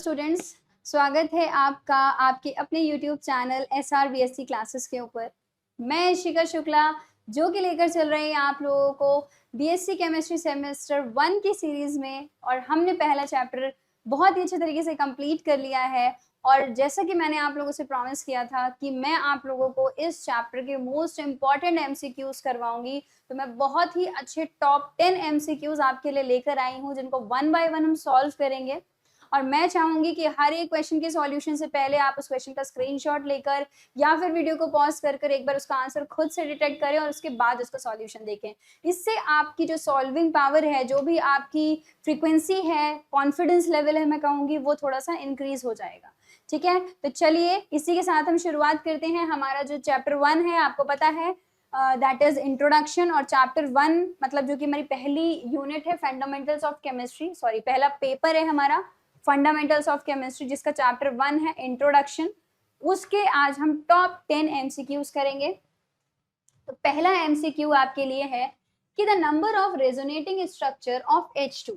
Students, स्वागत है आपका आपके अपने YouTube चैनल SRBSC क्लासेस के ऊपर। मैं इशिका शुक्ला जो कि लेकर चल रही हैं आप लोगों को BSc केमिस्ट्री सेमेस्टर 1 की सीरीज में, और हमने पहला चैप्टर बहुत ही अच्छे तरीके से कंप्लीट कर लिया है। और जैसा कि मैंने आप लोगों से प्रॉमिस किया था कि मैं आप लोगों को इस चैप्टर के मोस्ट इम्पॉर्टेंट MCQs करवाऊंगी, तो मैं बहुत ही अच्छे टॉप 10 MCQs आपके लिए लेकर आई हूँ, जिनको 1 बाय 1 हम सॉल्व करेंगे। और मैं चाहूंगी कि हर एक क्वेश्चन के सॉल्यूशन से पहले आप उस क्वेश्चन का स्क्रीनशॉट लेकर या फिर वीडियो को पॉज कर एक बार उसका आंसर खुद से डिटेक्ट करें और उसके बाद उसका सॉल्यूशन देखें। इससे आपकी जो सॉल्विंग पावर है, जो भी आपकी फ्रीक्वेंसी है, कॉन्फिडेंस लेवल है, मैं कहूंगी वो थोड़ा सा इंक्रीज हो जाएगा। ठीक है, तो चलिए इसी के साथ हम शुरुआत करते हैं। हमारा जो चैप्टर 1 है, आपको पता है दैट इज इंट्रोडक्शन, और चैप्टर 1 मतलब जो कि हमारी पहली यूनिट है फंडामेंटल्स ऑफ केमिस्ट्री, सॉरी पहला पेपर है हमारा फंडामेंटल्स ऑफ केमिस्ट्री, जिसका चैप्टर 1 है इंट्रोडक्शन। उसके आज हम टॉप 10 MCQs करेंगे। तो पहला MCQ आपके लिए है कि the number of resonating structure of H2,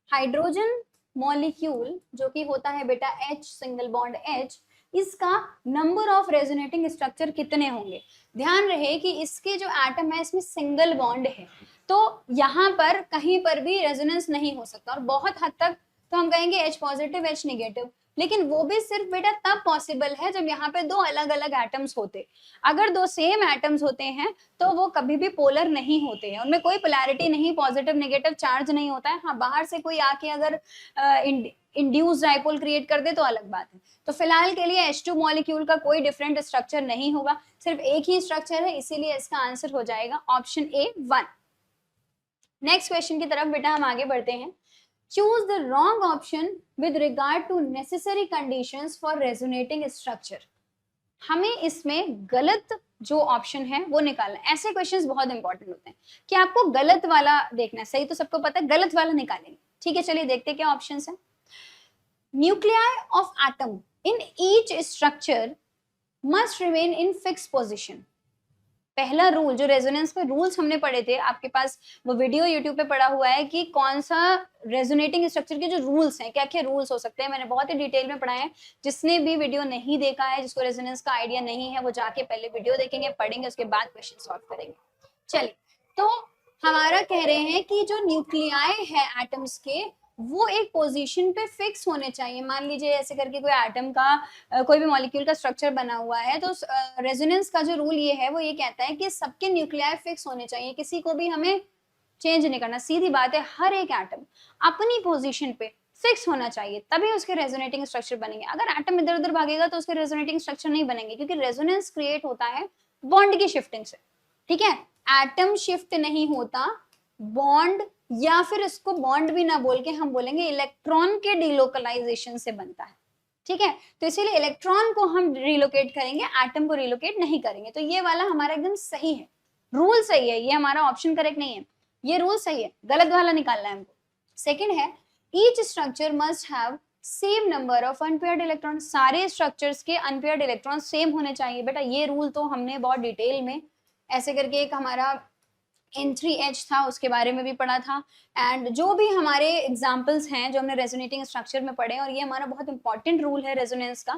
hydrogen molecule जो कि होता है बेटा H सिंगल बॉन्ड H, इसका नंबर ऑफ रेजोनेटिंग स्ट्रक्चर कितने होंगे। ध्यान रहे कि इसके जो एटम है इसमें सिंगल बॉन्ड है, तो यहाँ पर कहीं पर भी रेजोनेंस नहीं हो सकता, और बहुत हद तक तो हम कहेंगे H पॉजिटिव H निगेटिव, लेकिन वो भी सिर्फ बेटा तब पॉसिबल है जब यहाँ पे दो अलग अलग एटम्स होते। अगर दो सेम एटम्स होते हैं तो वो कभी भी पोलर नहीं होते हैं, उनमें कोई पोलैरिटी नहीं, पॉजिटिव नेगेटिव चार्ज नहीं होता है। हाँ, बाहर से कोई आके अगर इंड्यूस डाइपोल क्रिएट कर दे तो अलग बात है। तो फिलहाल के लिए H2 मॉलिक्यूल का कोई डिफरेंट स्ट्रक्चर नहीं होगा, सिर्फ एक ही स्ट्रक्चर है, इसीलिए इसका आंसर हो जाएगा ऑप्शन A 1। नेक्स्ट क्वेश्चन की तरफ बेटा हम आगे बढ़ते हैं। Choose the wrong option with regard to necessary conditions for resonating structure. हमें इसमें गलत जो ऑप्शन है वो निकालना है। ऐसे क्वेश्चंस बहुत इंपॉर्टेंट होते हैं कि आपको गलत वाला देखना है, सही तो सबको पता है, गलत वाला निकालेंगे। ठीक है, चलिए देखते हैं क्या ऑप्शंस हैं। Nuclei of atom in each structure must remain in fix position. पहला रूल, जो रेजोनेंस में रूल्स हमने पढ़े थे, आपके पास वो वीडियो यूट्यूब पे पड़ा हुआ है कि कौन सा रेजोनेटिंग स्ट्रक्चर के जो रूल्स हैं, क्या क्या रूल्स हो सकते हैं, मैंने बहुत ही डिटेल में पढ़ा है। जिसने भी वीडियो नहीं देखा है, जिसको रेजोनेंस का आइडिया नहीं है, वो जाके पहले वीडियो देखेंगे, पढ़ेंगे, उसके बाद क्वेश्चन सॉल्व करेंगे। चलिए, तो हमारा कह रहे हैं कि जो न्यूक्लियाई है एटम्स के, वो एक पोजीशन पे फिक्स होने चाहिए। मान लीजिए ऐसे करके कोई एटम का कोई भी मॉलिक्यूल का स्ट्रक्चर बना हुआ है, तो रेजोनेंस का जो रूल ये है वो ये कहता है कि सबके न्यूक्लियाई फिक्स होने चाहिए, किसी को भी हमें चेंज नहीं करना। सीधी बात है, हर एक एटम अपनी पोजीशन पे फिक्स होना चाहिए, तभी उसके रेजोनेटिंग स्ट्रक्चर बनेंगे। अगर एटम इधर उधर भागेगा तो उसके रेजोनेटिंग स्ट्रक्चर नहीं बनेंगे, क्योंकि रेजोनेंस क्रिएट होता है बॉन्ड की शिफ्टिंग से। ठीक है, एटम शिफ्ट नहीं होता, बॉन्ड, या फिर इसको बॉन्ड भी ना बोल के हम बोलेंगे इलेक्ट्रॉन के डिलोकलाइजेशन से बनता है। ठीक है, तो इसीलिए इलेक्ट्रॉन को हम रिलोकेट करेंगे, एटम को रिलोकेट नहीं करेंगे। तो ये वाला हमारा एकदम सही है, रूल सही है, ये हमारा ऑप्शन करेक्ट नहीं है, ये रूल सही है, गलत वाला निकालना है हमको। सेकेंड है, each structure must have same number of unpaired electron. सारे स्ट्रक्चर्स के अनपेयर्ड इलेक्ट्रॉन सेम होने चाहिए। बेटा ये रूल तो हमने बहुत डिटेल में ऐसे करके, एक हमारा N3H था, उसके बारे में भी पढ़ा था। एंड जो भी हमारे एग्जांपल्स हैं जो हमने रेजोनेटिंग स्ट्रक्चर में पढ़े, और ये हमारा बहुत इंपॉर्टेंट रूल है रेजोनेंस का,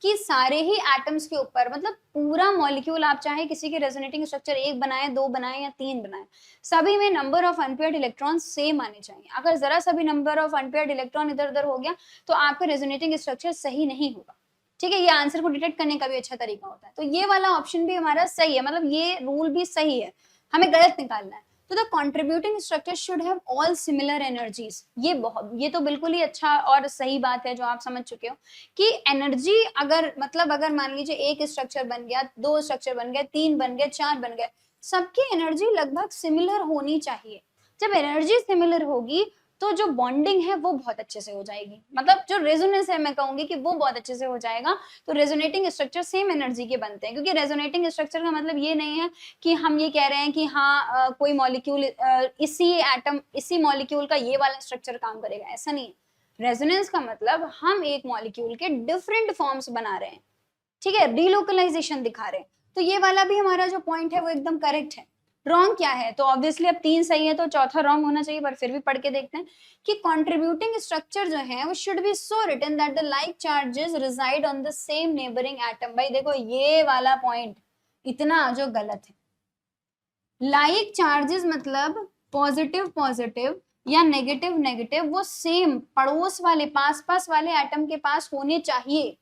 कि सारे ही एटम्स के ऊपर, मतलब पूरा मॉलिक्यूल, आप चाहे किसी के रेजोनेटिंग स्ट्रक्चर 1 बनाए, 2 बनाए या 3 बनाए, सभी में number of unpaired electron same आने चाहिए। अगर जरा सा भी नंबर ऑफ अनपेयर्ड इलेक्ट्रॉन इधर उधर हो गया तो आपका रेजोनेटिंग स्ट्रक्चर सही नहीं होगा। ठीक है, ये आंसर को डिटेक्ट करने का भी अच्छा तरीका होता है। तो ये वाला ऑप्शन भी हमारा सही है, मतलब ये रूल भी सही है, हमें गलत निकालना है। तो the contributing structure should have all similar energies. ये तो बिल्कुल ही अच्छा और सही बात है जो आप समझ चुके हो कि एनर्जी अगर, मतलब अगर मान लीजिए एक स्ट्रक्चर बन गया, 2 स्ट्रक्चर बन गए, 3 बन गए, 4 बन गए, सबकी एनर्जी लगभग सिमिलर होनी चाहिए। जब एनर्जी सिमिलर होगी तो जो बॉन्डिंग है वो बहुत अच्छे से हो जाएगी, मतलब जो रेजोनेंस है मैं कहूंगी कि वो बहुत अच्छे से हो जाएगा। तो रेजोनेटिंग स्ट्रक्चर सेम एनर्जी के बनते हैं, क्योंकि रेजोनेटिंग स्ट्रक्चर का मतलब ये नहीं है कि हम ये कह रहे हैं कि हाँ कोई मॉलिक्यूल इसी मॉलिक्यूल का ये वाला स्ट्रक्चर काम करेगा, ऐसा नहीं है। रेजोनेंस का मतलब हम एक मॉलिक्यूल के डिफरेंट फॉर्म्स बना रहे हैं, ठीक है, डिलोकलाइजेशन दिखा रहे हैं। तो ये वाला भी हमारा जो पॉइंट है वो एकदम करेक्ट है। रॉन्ग क्या है? तो ऑब्वियसली अब 3 सही है तो चौथा रॉन्ग होना चाहिए, पर फिर भी पढ़ के देखते हैं कि कंट्रीब्यूटिंग स्ट्रक्चर जो है वो should be so written that the like charges resided on the same neighbouring atom. भाई देखो ये वाला पॉइंट इतना जो गलत है। लाइक चार्जेस मतलब पॉजिटिव पॉजिटिव या नेगेटिव नेगेटिव वो सेम पड़ोस वाले पास पास वाले एटम के पास होने चाहिए,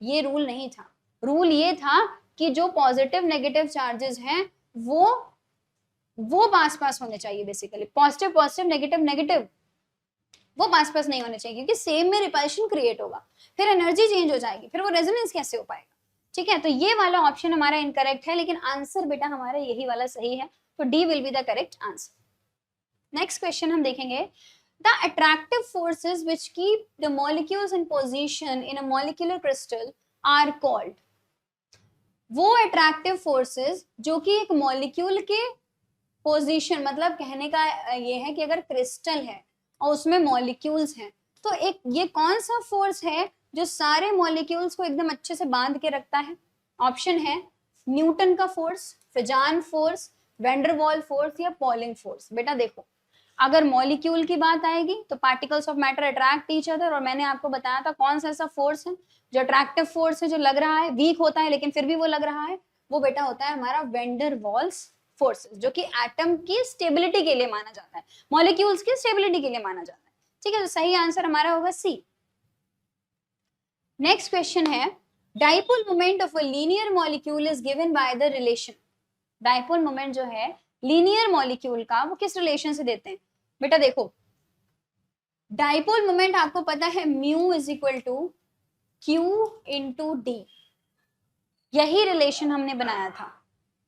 ये रूल नहीं था। रूल ये था कि जो पॉजिटिव नेगेटिव चार्जेस हैं वो पास पास होने चाहिए। Basically positive positive negative negative वो पास पास नहीं होने चाहिए, क्योंकि सेम में रिपल्शन क्रिएट होगा, फिर एनर्जी चेंज हो जाएगी, फिर वो रेजोनेंस कैसे हो पाएगा? ठीक है, तो ये वाला ऑप्शन हमारा इनकरेक्ट है, लेकिन आंसर बेटा हमारा यही वाला सही है, तो D will be the correct answer. Next question हम देखेंगे, the attractive forces which keep the molecules in position in a molecular crystal are called. वो अट्रैक्टिव फोर्सेस जो कि एक मॉलिक्यूल के पोजीशन, मतलब कहने का ये है कि अगर क्रिस्टल है और उसमें मॉलिक्यूल्स हैं, तो एक ये कौन सा फोर्स है जो सारे मॉलिक्यूल्स को एकदम अच्छे से बांध के रखता है? ऑप्शन है न्यूटन का force, Fizaan force, Van der Waals force या पॉलिंग फोर्स। बेटा देखो, अगर मॉलिक्यूल की बात आएगी तो particles of matter attract each other, और मैंने आपको बताया था कौन सा ऐसा फोर्स है जो अट्रैक्टिव फोर्स है, जो लग रहा है वीक होता है लेकिन फिर भी वो लग रहा है, वो बेटा होता है हमारा वेंडरवॉल्स फोर्सेस, जो कि एटम की स्टेबिलिटी के लिए माना जाता है, मॉलिक्यूल्स की स्टेबिलिटी के लिए माना जाता है। ठीक है, तो सही आंसर हमारा होगा सी। नेक्स्ट क्वेश्चन है, dipole moment of a linear molecule is given by the relation. Dipole moment जो है लीनियर मॉलिक्यूल का, वो किस रिलेशन से देते हैं? बेटा देखो, डाइपोल मोमेंट आपको पता है mu is equal to Q into D, यही रिलेशन हमने बनाया था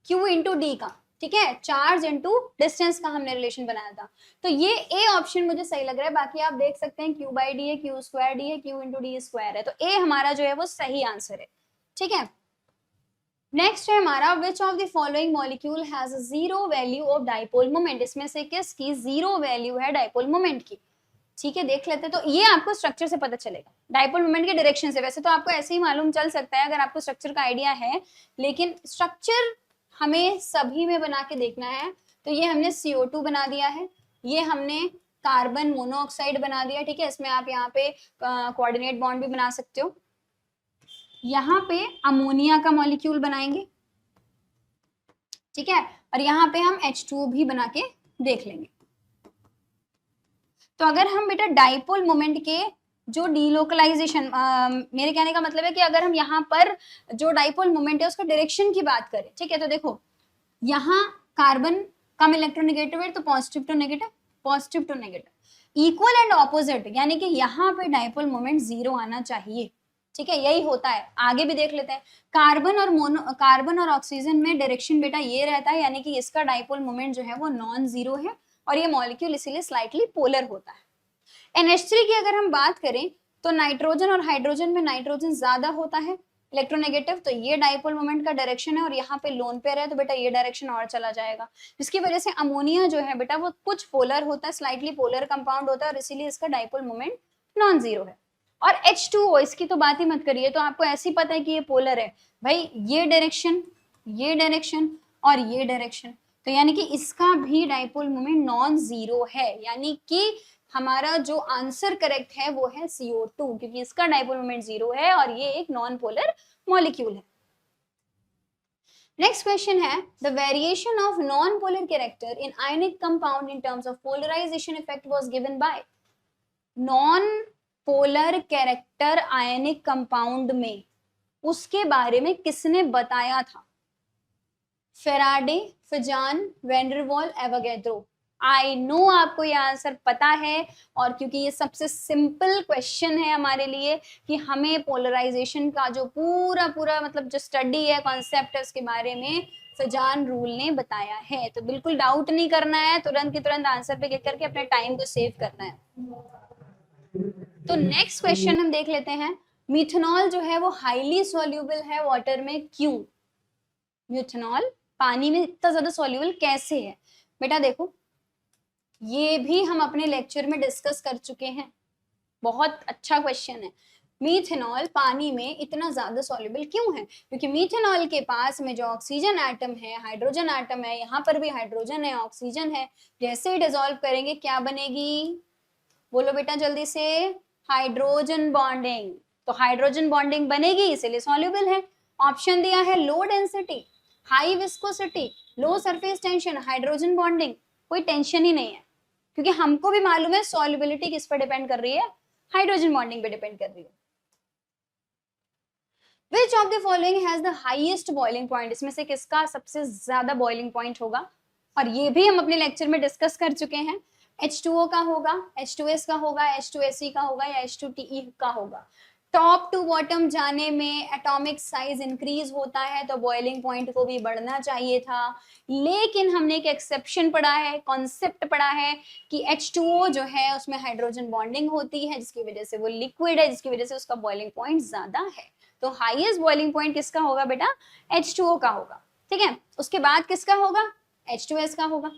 क्यू इंटू डी का। ठीक है, चार्ज इंटू डिस्टेंस का हमने रिलेशन बनाया था, तो ये ए ऑप्शन मुझे सही लग रहा है। बाकी आप देख सकते हैं क्यू बाई डी है, क्यू स्क्वायर डी है, क्यू इंटू डी स्क्वायर है, तो ए हमारा जो है वो सही आंसर है। ठीक है, नेक्स्ट है हमारा, which of the following molecule has zero value of dipole moment. इसमें से किसकी जीरो वैल्यू है डाइपोल मोमेंट की? ठीक है, देख लेते हैं, तो ये आपको स्ट्रक्चर से पता चलेगा, डाइपोल मोमेंट के डायरेक्शन से। वैसे तो आपको ऐसे ही मालूम चल सकता है अगर आपको स्ट्रक्चर का आइडिया है, लेकिन स्ट्रक्चर हमें सभी में बना के देखना है। तो ये हमने CO2 बना दिया है, ये हमने कार्बन मोनोऑक्साइड बना दिया। ठीक है, इसमें आप यहाँ पे कोऑर्डिनेट बॉन्ड भी बना सकते हो, यहाँ पे अमोनिया का मॉलिक्यूल बनाएंगे। ठीक है, और यहाँ पे हम H2O भी बना के देख लेंगे। तो अगर हम बेटा डाइपोल मोमेंट के जो डीलोकलाइजेशन, मेरे कहने का मतलब है कि अगर हम यहाँ पर जो डाइपोल मोमेंट है उसका डायरेक्शन की बात करें, ठीक है, तो देखो यहाँ कार्बन कम इलेक्ट्रोनेगेटिव है, तो positive to negative, positive to negative, equal and opposite, यानी कि यहाँ पे डाइपोल मोमेंट 0 आना चाहिए। ठीक है, यही होता है। आगे भी देख लेते हैं, कार्बन और ऑक्सीजन में डायरेक्शन बेटा ये रहता है, यानी कि इसका डाइपोल मोमेंट जो है वो नॉन जीरो है, और ये मॉलिक्यूल इसीलिए स्लाइटली पोलर होता है। NH3 की अगर हम बात करें तो नाइट्रोजन और हाइड्रोजन में नाइट्रोजन ज्यादा होता है इलेक्ट्रोनेगेटिव, तो ये डाइपोल मोमेंट का डायरेक्शन है, और यहाँ पे लोन पेयर है तो बेटा ये डायरेक्शन और चला जाएगा, जिसकी वजह से अमोनिया जो है बेटा वो कुछ पोलर होता है, स्लाइटली पोलर कंपाउंड होता है, और इसीलिए इसका डाइपोल मोमेंट नॉन जीरो है। और H2O, इसकी तो बात ही मत करिए, तो आपको ऐसे ही पता है कि ये पोलर है भाई, ये डायरेक्शन और ये डायरेक्शन, तो यानी कि इसका भी डाइपोल मोमेंट नॉन जीरो है, यानी कि हमारा जो आंसर करेक्ट है वो है CO2, क्योंकि इसका डाइपोल मोमेंट 0 है और ये एक नॉन पोलर मॉलिक्यूल है। नेक्स्ट क्वेश्चन है, the variation of non polar character in ionic compound in terms of polarization effect was given by. Non polar character ionic compound में उसके बारे में किसने बताया था? Faraday, Fajans, Van der Waals, Avogadro. I know आपको ये आंसर पता है, और क्योंकि ये सबसे सिंपल क्वेश्चन है हमारे लिए कि हमें पोलराइजेशन का जो पूरा मतलब जो स्टडी है, कॉन्सेप्ट है, उसके बारे में फिजान रूल ने बताया है, तो बिल्कुल डाउट नहीं करना है, तुरंत की तुरंत आंसर पे क्लिक करके अपने टाइम को सेव करना है। तो नेक्स्ट क्वेश्चन हम देख लेते हैं, मिथेनॉल जो है वो हाईली सॉल्युबल है वाटर में, क्यों? मिथेनॉल पानी में इतना ज्यादा सॉल्युबल कैसे है? बेटा देखो, ये भी हम अपने लेक्चर में डिस्कस कर चुके हैं, बहुत अच्छा क्वेश्चन है। मीथेनॉल पानी में इतना ज्यादा सॉल्युबल क्यों है? क्योंकि मीथेनॉल के पास में जो ऑक्सीजन एटम है, हाइड्रोजन एटम है, यहाँ पर भी हाइड्रोजन है, ऑक्सीजन है, जैसे ही डिसॉल्व करेंगे क्या बनेगी? बोलो बेटा जल्दी से, हाइड्रोजन बॉन्डिंग। तो हाइड्रोजन बॉन्डिंग बनेगी, इसीलिए सॉल्युबल है। ऑप्शन दिया है लो डेंसिटी, हाई विस्कोसिटी, लो सरफेस टेंशन, हाइड्रोजन बॉन्डिंग, कोई टेंशन ही नहीं है, क्योंकि हमको भी मालूम है सॉल्युबिलिटी किस पर डिपेंड कर रही है, हाइड्रोजन बॉन्डिंग पे डिपेंड कर रही है। Which of the following has the highest boiling point? इसमें से किसका सबसे ज्यादा बॉइलिंग पॉइंट होगा? और ये भी हम अपने लेक्चर में डिस्कस कर चुके हैं। H2O का होगा, H2S का होगा, H2SE का होगा या H2TE का होगा। टॉप टू बॉटम जाने में एटॉमिक साइज इंक्रीज होता है तो बॉइलिंग पॉइंट को भी बढ़ना चाहिए था, लेकिन हमने एक एक्सेप्शन पढ़ा है, कॉन्सेप्ट पढ़ा है कि H2O जो है उसमें हाइड्रोजन बॉन्डिंग होती है, जिसकी वजह से वो लिक्विड है, जिसकी वजह से उसका बॉइलिंग पॉइंट ज्यादा है। तो हाईएस्ट बॉइलिंग पॉइंट किसका होगा बेटा? H2O का होगा। ठीक है, उसके बाद किसका होगा? H2S का होगा।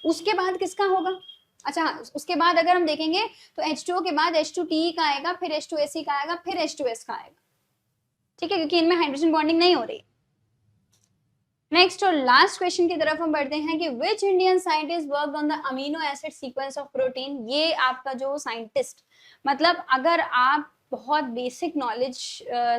उसके बाद किसका होगा? अच्छा, उसके बाद अगर हम देखेंगे तो H2O के बाद H2TE का आएगा, फिर H2SE का आएगा, फिर H2S का आएगा। ठीक है, क्योंकि इनमें हाइड्रोजन बॉन्डिंग नहीं हो रही। नेक्स्ट और लास्ट क्वेश्चन की तरफ हम बढ़ते हैं कि which Indian scientist work on the amino acid sequence of protein. ये आपका जो साइंटिस्ट, मतलब अगर आप बहुत बेसिक नॉलेज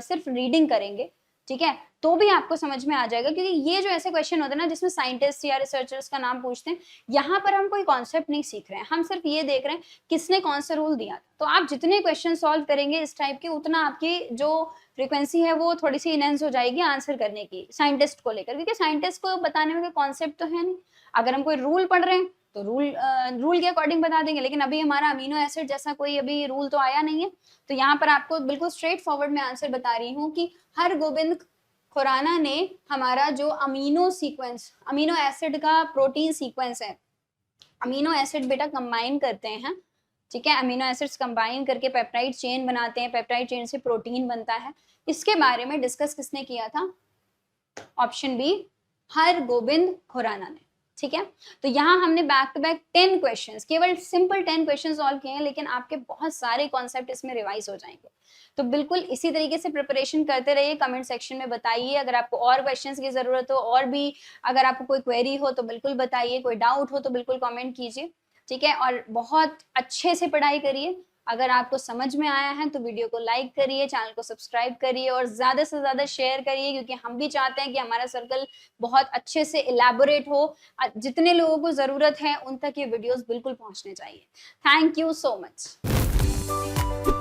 सिर्फ रीडिंग करेंगे, ठीक है, तो भी आपको समझ में आ जाएगा, क्योंकि ये जो ऐसे क्वेश्चन होते हैं ना जिसमें साइंटिस्ट या रिसर्चर्स का नाम पूछते हैं, यहाँ पर हम कोई कॉन्सेप्ट नहीं सीख रहे हैं, हम सिर्फ ये देख रहे हैं किसने कौन सा रूल दिया था। तो आप जितने क्वेश्चन सॉल्व करेंगे इस टाइप के, उतना आपकी जो फ्रीक्वेंसी है वो थोड़ी सी इनहेंस हो जाएगी आंसर करने की साइंटिस्ट को लेकर, क्योंकि साइंटिस्ट को बताने में कोई कॉन्सेप्ट तो है नहीं। अगर हम कोई रूल पढ़ रहे हैं तो रूल के अकॉर्डिंग बता देंगे, लेकिन अभी हमारा अमीनो एसिड जैसा कोई अभी रूल तो आया नहीं है। तो यहाँ पर आपको बिल्कुल स्ट्रेट फॉरवर्ड में आंसर बता रही हूँ कि हरगोबिंद खुराना ने हमारा जो अमीनो सीक्वेंस, अमीनो एसिड का प्रोटीन सीक्वेंस है, अमीनो एसिड बेटा कंबाइन करते हैं, ठीक है, अमीनो एसिड्स कंबाइन करके पेप्टाइड चेन बनाते हैं, पेप्टाइड चेन से प्रोटीन बनता है, इसके बारे में डिस्कस किसने किया था? ऑप्शन बी, हरगोबिंद खुराना ने। ठीक है, तो यहाँ हमने बैक टू बैक 10 क्वेश्चंस, केवल सिंपल 10 क्वेश्चन सॉल्व किए हैं, लेकिन आपके बहुत सारे कॉन्सेप्ट इसमें रिवाइज हो जाएंगे। तो बिल्कुल इसी तरीके से प्रिपरेशन करते रहिए। कमेंट सेक्शन में बताइए अगर आपको और क्वेश्चंस की जरूरत हो, और भी अगर आपको कोई क्वेरी हो तो बिल्कुल बताइए, कोई डाउट हो तो बिल्कुल कमेंट कीजिए। ठीक है, और बहुत अच्छे से पढ़ाई करिए। अगर आपको समझ में आया है तो वीडियो को लाइक करिए, चैनल को सब्सक्राइब करिए और ज्यादा से ज्यादा शेयर करिए, क्योंकि हम भी चाहते हैं कि हमारा सर्कल बहुत अच्छे से इलैबोरेट हो, जितने लोगों को जरूरत है उन तक ये वीडियोस बिल्कुल पहुंचने चाहिए। Thank you so much.